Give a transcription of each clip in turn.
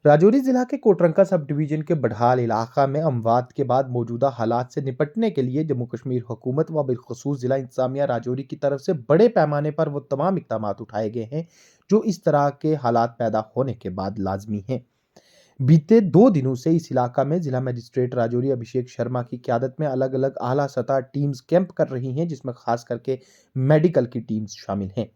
राजौरी जिला के Kotranka sub division के बढाल इलाका में अमवात के बाद मौजूदा हालात से निपटने के लिए जम्मू कश्मीर हुकूमत व बिलखुसूस जिला इंतजामिया राजौरी की तरफ से बड़े पैमाने पर वो तमाम इकदाम उठाए गए हैं जो इस तरह के हालात पैदा होने के बाद लाजमी हैं। बीते 2 दिनों से इस इलाका में जिला मजिस्ट्रेट राजौरी अभिषेक शर्मा की क़यादत में अलग-अलग आला सतह टीम्स कैंप कर रही हैं, जिसमें खास करके मेडिकल की टीम्स शामिल हैं।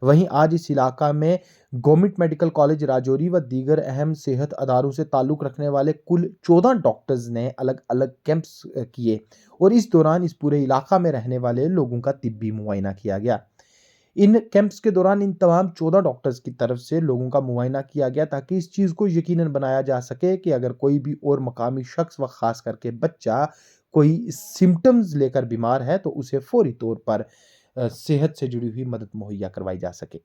वहीं आज इस इलाका में गवर्नमेंट मेडिकल कॉलेज राजौरी व दीगर अहम सेहत अदारों से ताल्लुक रखने वाले कुल 14 डॉक्टर्स ने अलग-अलग कैंप्स किए और इस दौरान इस पूरे इलाका में रहने वाले लोगों का तिब्बी मुआयना किया गया। इन कैंप्स के दौरान इन तमाम 14 डॉक्टर्स की तरफ से लोगों का मुआयना किया गया ताकि इस चीज़ को यकीनन बनाया जा सके कि अगर कोई भी और मकामी शख्स व ख़ास करके बच्चा कोई सिम्पटम्स लेकर बीमार है तो उसे फौरी तौर पर सेहत से जुड़ी हुई मदद मुहैया करवाई जा सके।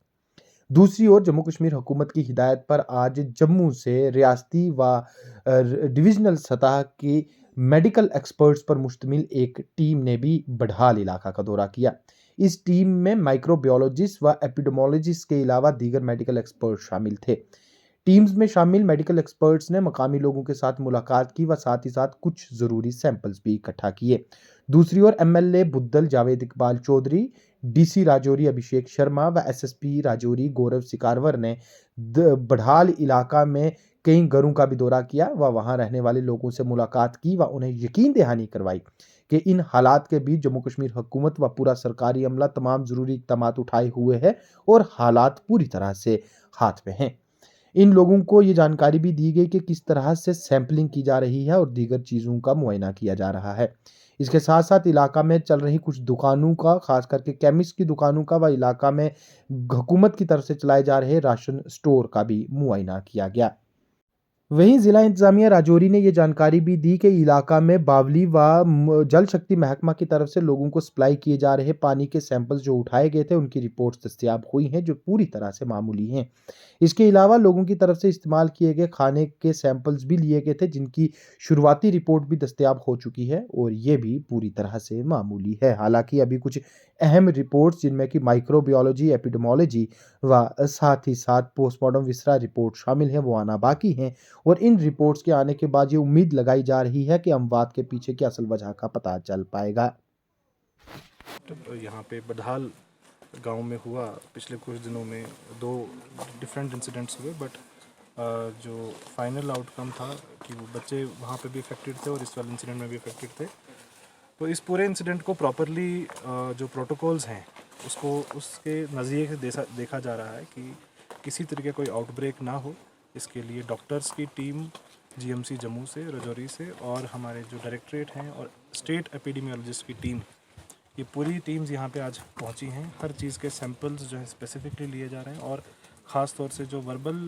दूसरी ओर जम्मू कश्मीर हुकूमत की हिदायत पर आज जम्मू से रियासती व डिविजनल सतह की मेडिकल एक्सपर्ट्स पर मुश्तमिल एक टीम ने भी बढाल इलाका का दौरा किया। इस टीम में माइक्रोबायोलॉजिस्ट व एपिडेमोलॉजिस्ट के अलावा दीगर मेडिकल एक्सपर्ट शामिल थे। टीम्स में शामिल मेडिकल एक्सपर्ट्स ने मकामी लोगों के साथ मुलाकात की व साथ ही साथ कुछ जरूरी सैंपल्स भी इकट्ठा किए। दूसरी ओर एमएलए बुद्दल जावेद इकबाल चौधरी, डीसी राजौरी अभिषेक शर्मा व एसएसपी राजौरी गौरव सिकारवर ने बढाल इलाका में कई घरों का भी दौरा किया व वहां रहने वाले लोगों से मुलाकात की व उन्हें यकीन दहानी करवाई कि इन हालात के बीच जम्मू कश्मीर हुकूमत व पूरा सरकारी अमला तमाम जरूरी इक़दाम उठाए हुए है और हालात पूरी तरह से हाथ में हैं। इन लोगों को ये जानकारी भी दी गई कि किस तरह से सैंपलिंग की जा रही है और दीगर चीज़ों का मुआयना किया जा रहा है। इसके साथ साथ इलाका में चल रही कुछ दुकानों का, खास करके केमिस्ट की दुकानों का व इलाका में हुकूमत की तरफ से चलाए जा रहे राशन स्टोर का भी मुआयना किया गया। वहीं जिला इंतजामिया राजौरी ने यह जानकारी भी दी कि इलाका में बावली व जल शक्ति महकमा की तरफ से लोगों को सप्लाई किए जा रहे पानी के सैंपल्स जो उठाए गए थे उनकी रिपोर्ट्स दस्तयाब हुई हैं जो पूरी तरह से मामूली हैं। इसके अलावा लोगों की तरफ से इस्तेमाल किए गए खाने के सैंपल्स भी लिए गए थे जिनकी शुरुआती रिपोर्ट भी दस्तयाब हो चुकी है और ये भी पूरी तरह से मामूली है। हालांकि अभी कुछ अहम रिपोर्ट्स जिनमें कि माइक्रोबायोलॉजी, एपिडेमोलॉजी व साथ ही साथ पोस्टमार्टम विसरा रिपोर्ट शामिल है वो आना बाकी हैं और इन रिपोर्ट्स के आने के बाद ये उम्मीद लगाई जा रही है कि अमवात के पीछे की असल वजह का पता चल पाएगा। तो यहाँ पे बढाल गांव में हुआ पिछले कुछ दिनों में 2 डिफरेंट इंसिडेंट्स हुए, बट जो फाइनल आउटकम था कि वो बच्चे वहाँ पे भी इफेक्टेड थे और इस वाले इंसिडेंट में भी इफेक्टेड थे। तो इस पूरे इंसिडेंट को प्रॉपरली जो प्रोटोकॉल्स हैं उसको उसके नज़रिए से देखा जा रहा है कि किसी तरीके कोई आउटब्रेक ना हो। इसके लिए डॉक्टर्स की टीम जीएमसी जम्मू से, राजौरी से और हमारे जो डायरेक्टरेट हैं और स्टेट एपिडेमियोलॉजिस्ट की टीम, ये पूरी टीम्स यहाँ पे आज पहुँची हैं। हर चीज़ के सैंपल्स जो है स्पेसिफिकली लिए जा रहे हैं और ख़ास तौर से जो वर्बल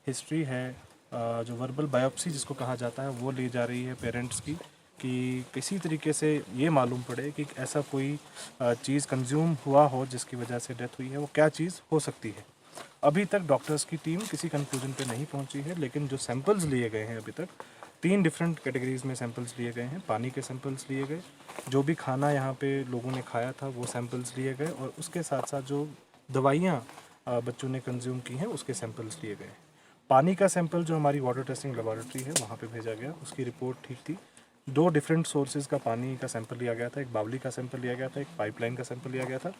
हिस्ट्री है, जो वर्बल बायोप्सी जिसको कहा जाता है, वो ली जा रही है पेरेंट्स की कि किसी तरीके से ये मालूम पड़े कि ऐसा कोई चीज़ कंज्यूम हुआ हो जिसकी वजह से डेथ हुई है, वो क्या चीज़ हो सकती है। अभी तक डॉक्टर्स की टीम किसी कंक्लूजन पे नहीं पहुंची है, लेकिन जो सैंपल्स लिए गए हैं अभी तक 3 डिफरेंट कैटेगरीज में सैंपल्स लिए गए हैं। पानी के सैंपल्स लिए गए, जो भी खाना यहाँ पे लोगों ने खाया था वो सैंपल्स लिए गए और उसके साथ साथ जो दवाइयाँ बच्चों ने कंज्यूम की हैं उसके सैंपल्स लिए गए। पानी का सैंपल जो हमारी वाटर टेस्टिंग लेबॉरेटरी है वहाँ पे भेजा गया, उसकी रिपोर्ट ठीक थी। 2 डिफरेंट सोर्सेज का पानी का सैंपल लिया गया था, एक बावली का सैंपल लिया गया था, एक पाइपलाइन का सैंपल लिया गया था।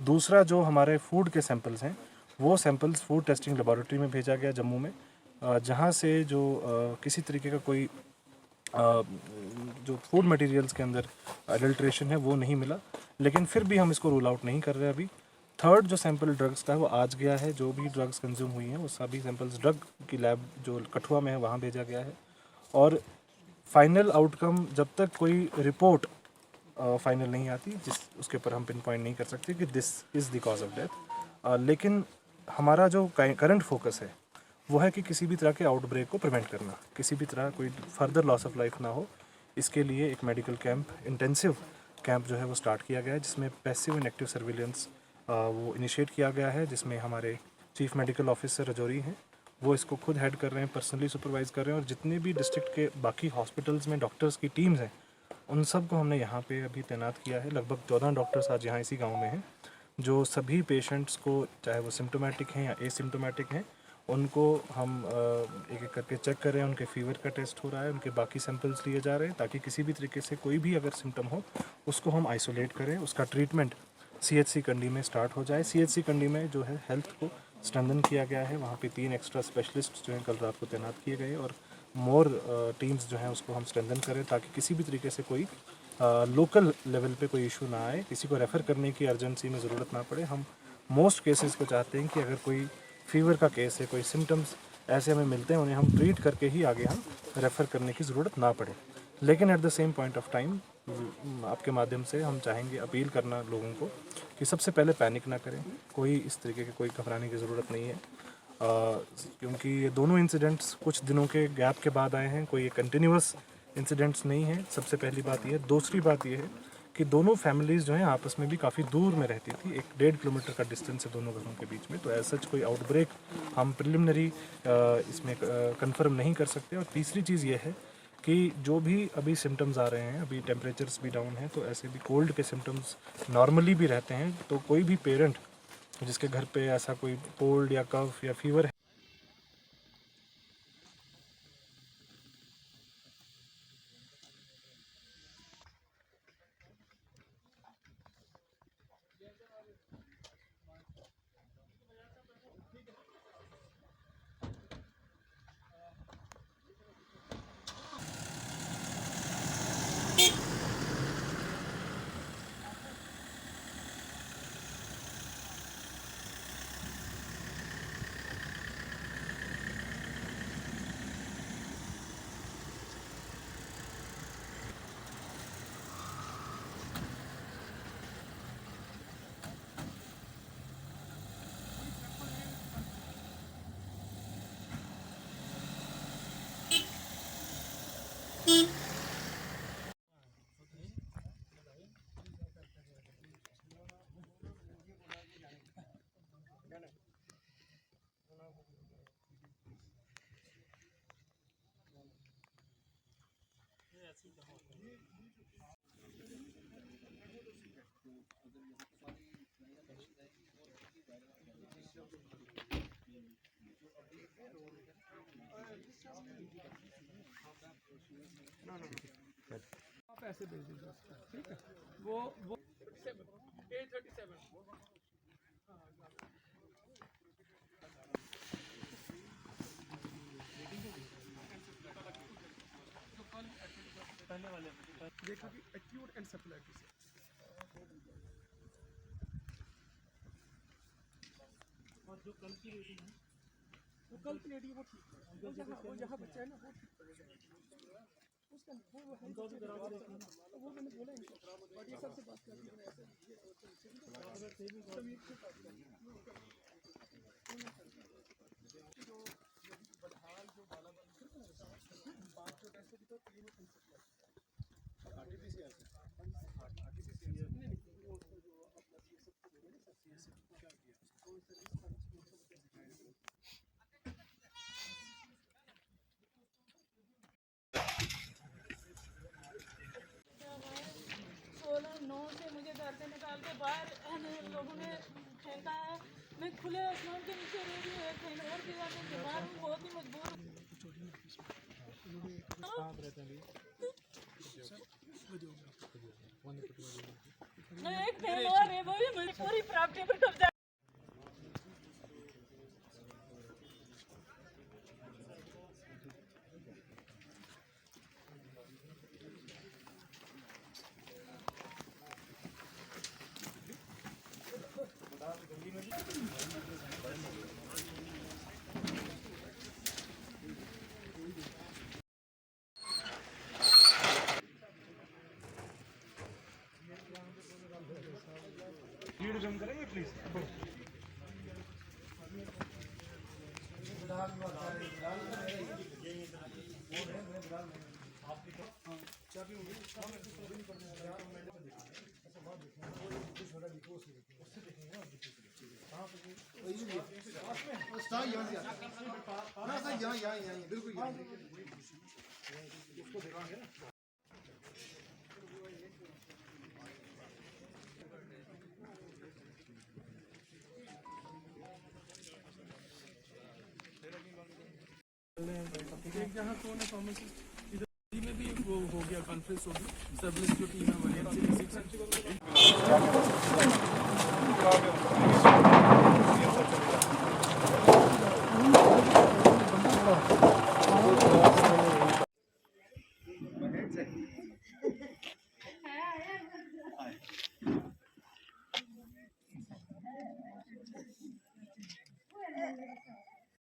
दूसरा जो हमारे फूड के सैंपल्स हैं वो सैंपल्स फूड टेस्टिंग लेबॉरेटरी में भेजा गया जम्मू में, जहाँ से जो किसी तरीके का कोई जो फूड मटेरियल्स के अंदर अडल्ट्रेशन है वो नहीं मिला, लेकिन फिर भी हम इसको रूल आउट नहीं कर रहे अभी। थर्ड जो सैंपल ड्रग्स का है वो आज गया है, जो भी ड्रग्स कंज्यूम हुई हैं वो सभी सैंपल्स ड्रग की लैब जो कठुआ में है वहाँ भेजा गया है। और फाइनल आउटकम जब तक कोई रिपोर्ट फाइनल नहीं आती जिस उसके ऊपर हम पिन पॉइंट नहीं कर सकते कि this is the cause of death. लेकिन हमारा जो करंट फोकस है वो है कि किसी भी तरह के आउटब्रेक को प्रिवेंट करना, किसी भी तरह कोई फर्दर लॉस ऑफ लाइफ ना हो। इसके लिए एक मेडिकल कैंप, इंटेंसिव कैंप जो है वो स्टार्ट किया गया है, जिसमें पैसिव एंड एक्टिव सर्विलेंस वो इनिशिएट किया गया है, जिसमें हमारे चीफ मेडिकल ऑफिसर राजौरी हैं, वो इसको खुद हेड कर रहे हैं, पर्सनली सुपरवाइज कर रहे हैं। और जितने भी डिस्ट्रिक्ट के बाकी हॉस्पिटल्स में डॉक्टर्स की टीम्स हैं उन सब को हमने यहाँ पे अभी तैनात किया है। लगभग 14 डॉक्टर्स आज यहाँ इसी गाँव में हैं, जो सभी पेशेंट्स को, चाहे वो सिम्टोमेटिक हैं या एसिम्टोमेटिक हैं, उनको हम एक एक करके चेक कर रहे हैं, उनके फीवर का टेस्ट हो रहा है, उनके बाकी सैंपल्स लिए जा रहे हैं ताकि किसी भी तरीके से कोई भी अगर सिम्टम हो उसको हम आइसोलेट करें, उसका ट्रीटमेंट CHC कंडी में स्टार्ट हो जाए। CHC कंडी में जो है हेल्थ को स्ट्रेंथन किया गया है, वहाँ पे 3 एक्स्ट्रा स्पेशलिस्ट जो हैं कल रात को तैनात किए गए और मोर टीम्स जो हैं उसको हम स्ट्रेंथन करें ताकि किसी भी तरीके से कोई लोकल लेवल पे कोई इशू ना आए, किसी को रेफ़र करने की अर्जेंसी में ज़रूरत ना पड़े। हम मोस्ट केसेस को चाहते हैं कि अगर कोई फीवर का केस है, कोई सिम्टम्स ऐसे हमें मिलते हैं, उन्हें हम ट्रीट करके ही आगे हम रेफ़र करने की ज़रूरत ना पड़े। लेकिन at the same point of time आपके माध्यम से हम चाहेंगे अपील करना लोगों को कि सबसे पहले पैनिक ना करें, कोई इस तरीके की कोई घबराने की ज़रूरत नहीं है, क्योंकि ये दोनों इंसिडेंट्स कुछ दिनों के गैप के बाद आए हैं, कोई ये कंटिन्यूस इंसिडेंट्स नहीं है। सबसे पहली बात ये है। दूसरी बात ये है कि दोनों फैमिलीज़ जो हैं आपस में भी काफ़ी दूर में रहती थी, 1-1.5 किलोमीटर का डिस्टेंस है दोनों घरों के बीच में, तो ऐसा कोई आउटब्रेक हम प्रिलिमिनरी इसमें कंफर्म नहीं कर सकते। और तीसरी चीज़ ये है कि जो भी अभी सिम्टम्स आ रहे हैं, अभी टेम्परेचर्स भी डाउन हैं, तो ऐसे भी कोल्ड के सिम्टम्स नॉर्मली भी रहते हैं, तो कोई भी पेरेंट जिसके घर पे ऐसा कोई कोल्ड या कफ या फीवर आप ऐसे भेज दीजिए उसको, ठीक है। वो 837 पहले वाले देखा कि एक्यूट एनसेफेलाइटिस है। और जो कल की रेटिंग है, वो कल की रेटिंग वो ठीक है, वो जहाँ बच्चा है ना वो ठीक पड़ेगा उसका, वो मैंने बोला इनको, और ये सबसे बात करती है ऐसे जो बदहाल जो बाला पाँच जो टेस्ट की तो 3 आरटीपीसीआर नहीं वो जो अपना सीएसएफ को बोले ना सीएसएफ को क्या किया तो से मुझे घर से निकाल के बाहर लोगों ने फेंका है। मैं खुले आसमान के नीचे रह रही हूँ, कहीं और भी जाके बीमार हूँ, बहुत ही मजबूर हूँ। मैं एक बहन और है, वो भी मेरी पूरी प्रॉपर्टी पर कब्जा। लीड जम करेंगे प्लीज। यहाँ बिल्कुल एक जहाँ कौन है फार्मासिस्ट इधर दिल्ली में भी वो हो गया कॉन्फ्रेंस होगी सर्विलेंस जो टीम है वो